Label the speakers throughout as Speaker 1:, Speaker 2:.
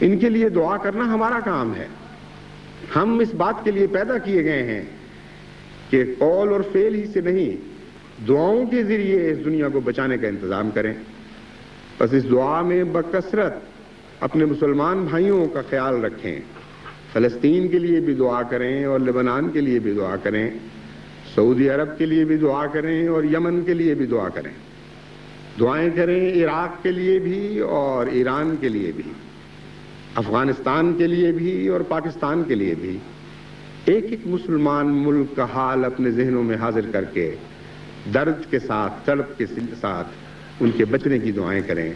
Speaker 1: ان کے لیے دعا کرنا ہمارا کام ہے. ہم اس بات کے لیے پیدا کیے گئے ہیں کہ قول اور فعل ہی سے نہیں، دعاؤں کے ذریعے اس دنیا کو بچانے کا انتظام کریں. بس اس دعا میں بکثرت اپنے مسلمان بھائیوں کا خیال رکھیں. فلسطین کے لیے بھی دعا کریں اور لبنان کے لیے بھی دعا کریں، سعودی عرب کے لیے بھی دعا کریں اور یمن کے لیے بھی دعا کریں. دعائیں کریں عراق کے لیے بھی اور ایران کے لیے بھی، افغانستان کے لیے بھی اور پاکستان کے لیے بھی. ایک ایک مسلمان ملک کا حال اپنے ذہنوں میں حاضر کر کے درد کے ساتھ، تڑپ کے ساتھ ان کے بچنے کی دعائیں کریں.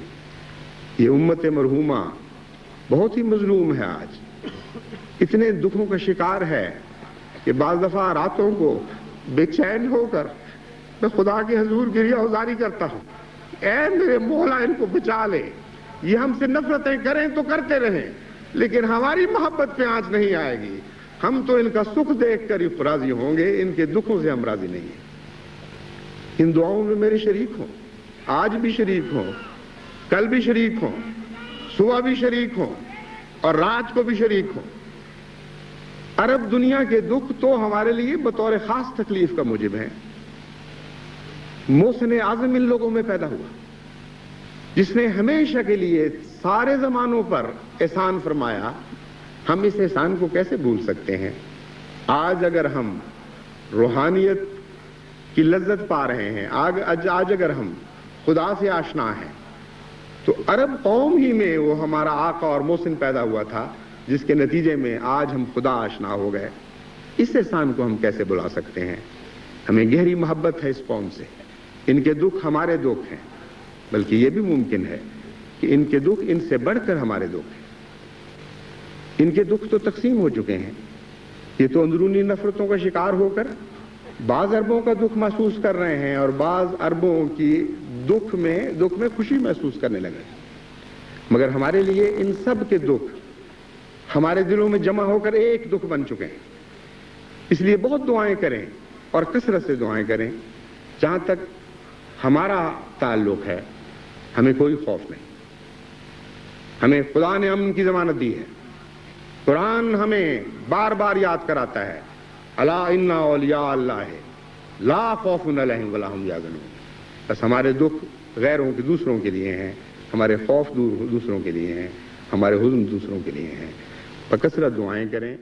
Speaker 1: یہ امت مرحومہ بہت ہی مظلوم ہے، آج اتنے دکھوں کا شکار ہے کہ بعض دفعہ راتوں کو بے چین ہو کر میں خدا کے حضور گریہ گزاری کرتا ہوں، اے میرے مولا ان کو بچا لے. یہ ہم سے نفرتیں کریں تو کرتے رہیں، لیکن ہماری محبت پہ آنچ نہیں آئے گی. ہم تو ان کا سکھ دیکھ کر ہی راضی ہوں گے، ان کے دکھوں سے ہم راضی نہیں ہیں. ان دعاؤں میں میرے شریک ہوں، آج بھی شریک ہوں، کل بھی شریک ہوں، صبح بھی شریک ہوں اور رات کو بھی شریک ہوں. عرب دنیا کے دکھ تو ہمارے لیے بطور خاص تکلیف کا موجب ہیں. محسن اعظم ان لوگوں میں پیدا ہوا جس نے ہمیشہ کے لیے سارے زمانوں پر احسان فرمایا. ہم اس احسان کو کیسے بھول سکتے ہیں؟ آج اگر ہم روحانیت کی لذت پا رہے ہیں، آج اگر ہم خدا سے آشنا ہیں، تو عرب قوم ہی میں وہ ہمارا آقا اور محسن پیدا ہوا تھا جس کے نتیجے میں آج ہم خدا آشنا ہو گئے. اس احسان کو ہم کیسے بلا سکتے ہیں؟ ہمیں گہری محبت ہے اس قوم سے. ان کے دکھ ہمارے دکھ ہیں، بلکہ یہ بھی ممکن ہے کہ ان کے دکھ ان سے بڑھ کر ہمارے دکھ ہیں. ان کے دکھ تو تقسیم ہو چکے ہیں. یہ تو اندرونی نفرتوں کا شکار ہو کر بعض اربوں کا دکھ محسوس کر رہے ہیں اور بعض اربوں کی دکھ میں خوشی محسوس کرنے لگے. مگر ہمارے لیے ان سب کے دکھ ہمارے دلوں میں جمع ہو کر ایک دکھ بن چکے ہیں. اس لیے بہت دعائیں کریں اور کثرت سے دعائیں کریں. جہاں تک ہمارا تعلق ہے، ہمیں کوئی خوف نہیں. ہمیں خدا نے امن کی ضمانت دی ہے. قرآن ہمیں بار بار یاد کراتا ہے، الا ان اولیاء اللہ لا خوف علیہم ولا هم یحزنون. بس ہمارے دکھ غیروں کے، دوسروں کے لیے ہیں، ہمارے خوف دوسروں کے لیے ہیں، ہمارے حزن دوسروں کے لیے ہیں. بکثرت دعائیں کریں.